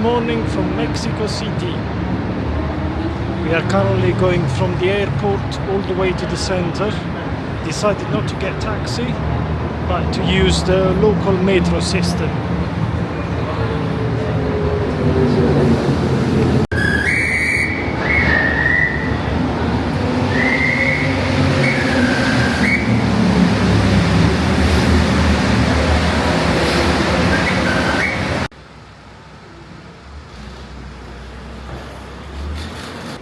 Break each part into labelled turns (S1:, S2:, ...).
S1: morning from Mexico City. We are currently going from the airport all the way to the center. Decided not to get taxi, but to use the local metro system.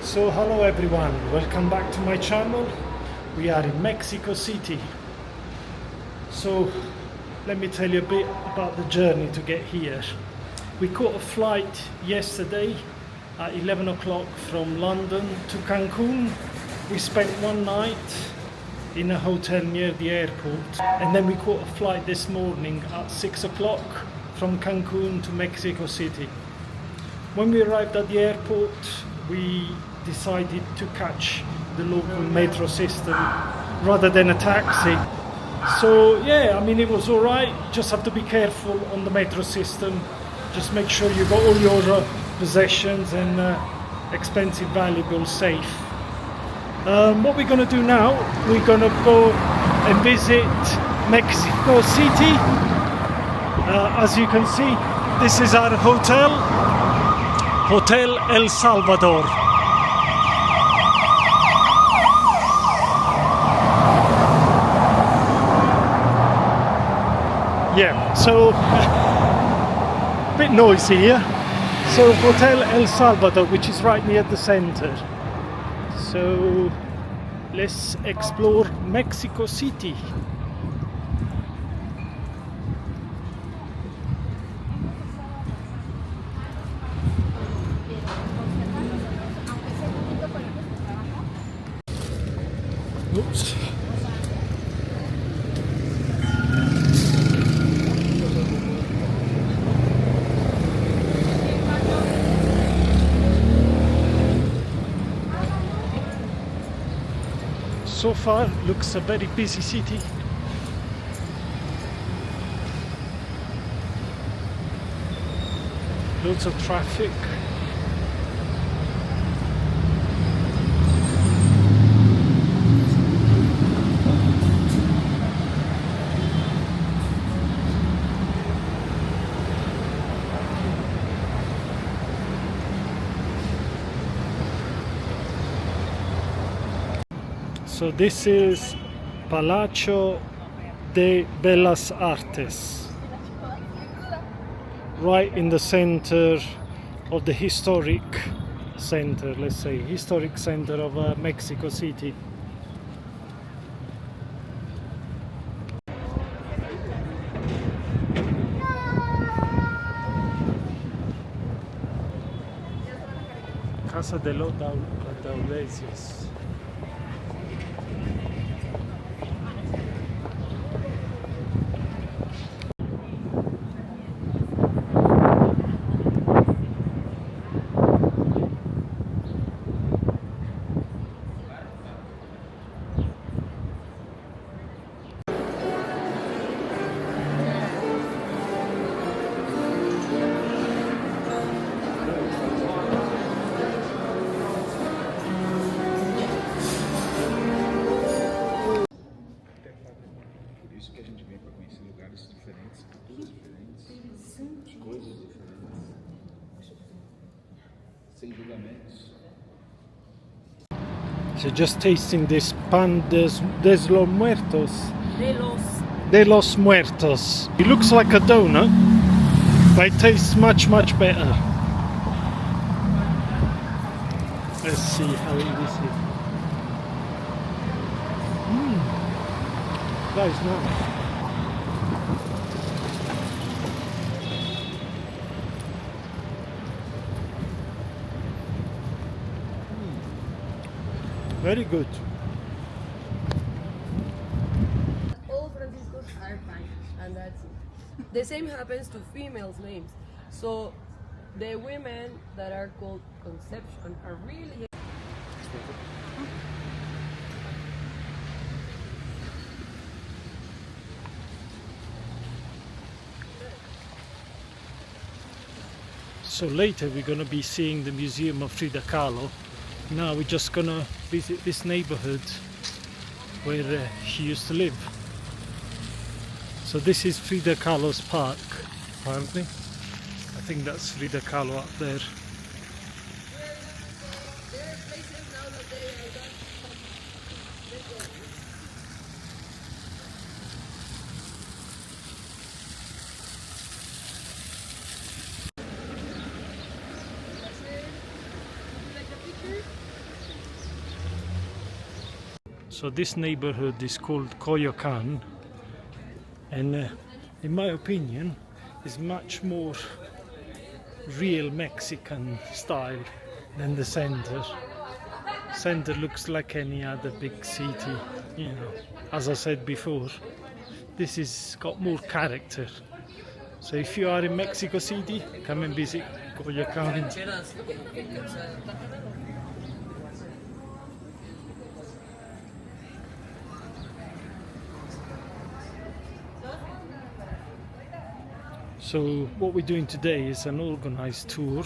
S1: So hello everyone, welcome back to my channel. We are in Mexico City. So let me tell you a bit about the journey to get here. We caught a flight yesterday at 11 o'clock from London to Cancun. We spent one night in a hotel near the airport, and then we caught a flight this morning at 6 o'clock from Cancun to Mexico City. When we arrived at the airport, we decided to catch the local metro system rather than a taxi. So yeah, I mean, it was alright. Just have to be careful on the metro system. Just make sure you got all your possessions and expensive valuables safe. What we're going to do now, we're going to go and visit Mexico City. As you can see, this is our hotel, Hotel El Salvador. Yeah, so a bit noisy here. So Hotel El Salvador, which is right near the center. So let's explore Mexico City. Oops. So far, looks a very busy city. Loads of traffic. So this is Palacio de Bellas Artes, right in the center of the historic center, let's say, historic center of Mexico City. Casa de los Dauleses. So just tasting this pan de los muertos. De los muertos. It looks like a donut, but it tastes much better. Let's see how it is here. That is nice. Very good.
S2: All Franciscos are fine, and that's it. The same happens to females' names. So the women that are called Conception are really...
S1: So later we're going to be seeing the Museum of Frida Kahlo. Now we're just going to visit this neighborhood where she used to live. So this is Frida Kahlo's park, apparently. I think that's Frida Kahlo up there. So this neighborhood is called Coyoacán, and in my opinion is much more real Mexican style than the center. Center looks like any other big city, you know. As I said before, this has got more character. So if you are in Mexico City, come and visit Coyoacán. So what we're doing today is an organized tour,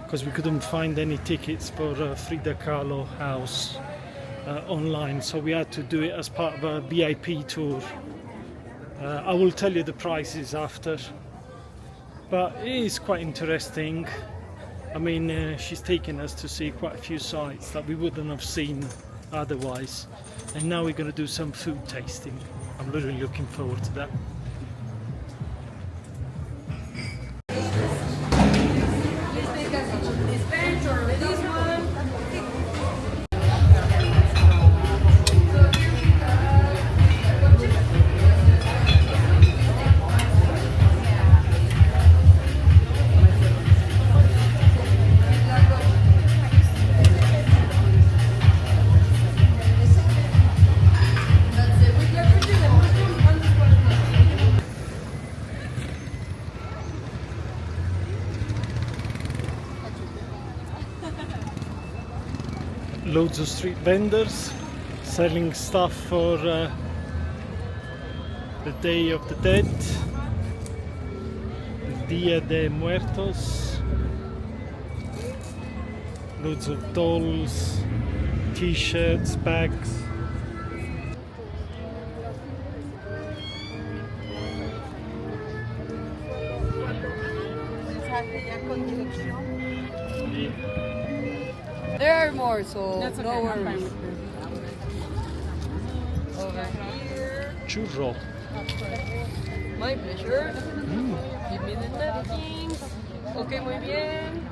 S1: because we couldn't find any tickets for Frida Kahlo house online, so we had to do it as part of a VIP tour. I will tell you the prices after, but it is quite interesting. I mean, she's taken us to see quite a few sites that we wouldn't have seen otherwise, and now we're going to do some food tasting. I'm really looking forward to that. Loads of street vendors selling stuff for the Day of the Dead, Dia de Muertos. Loads of dolls, t-shirts, bags.
S2: There are more, so no worries. Over here.
S1: Churro.
S2: My pleasure. Give me the napkins. Ok, muy bien.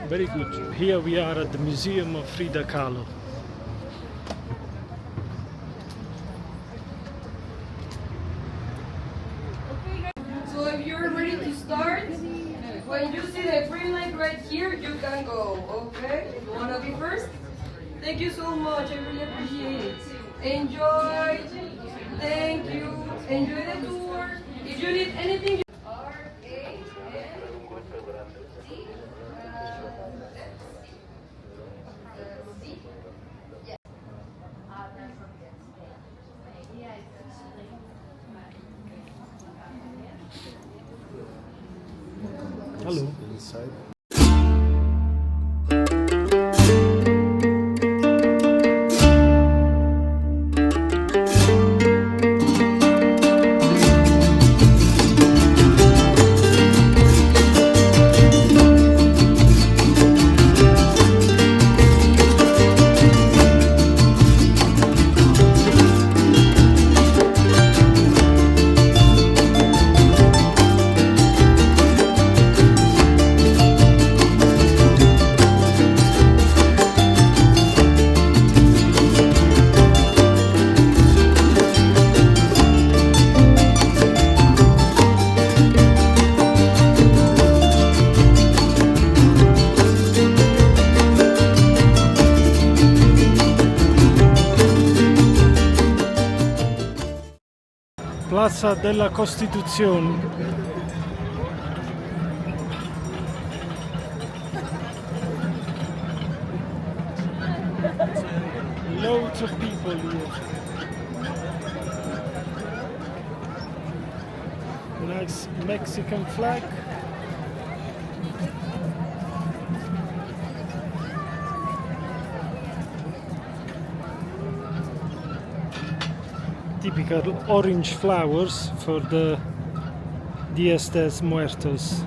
S1: Very good. Here we are at the Museum of Frida Kahlo.
S2: So if you're ready to start, when you see the green light right here, you can go, okay? You wanna be first? Thank you so much, I really appreciate it. Enjoy, thank you, enjoy the tour. If you need anything,
S1: Hello.
S3: Inside.
S1: Piazza della Costituzione. Loads of people here. Nice Mexican flag. Typical orange flowers for the Dias de Muertos.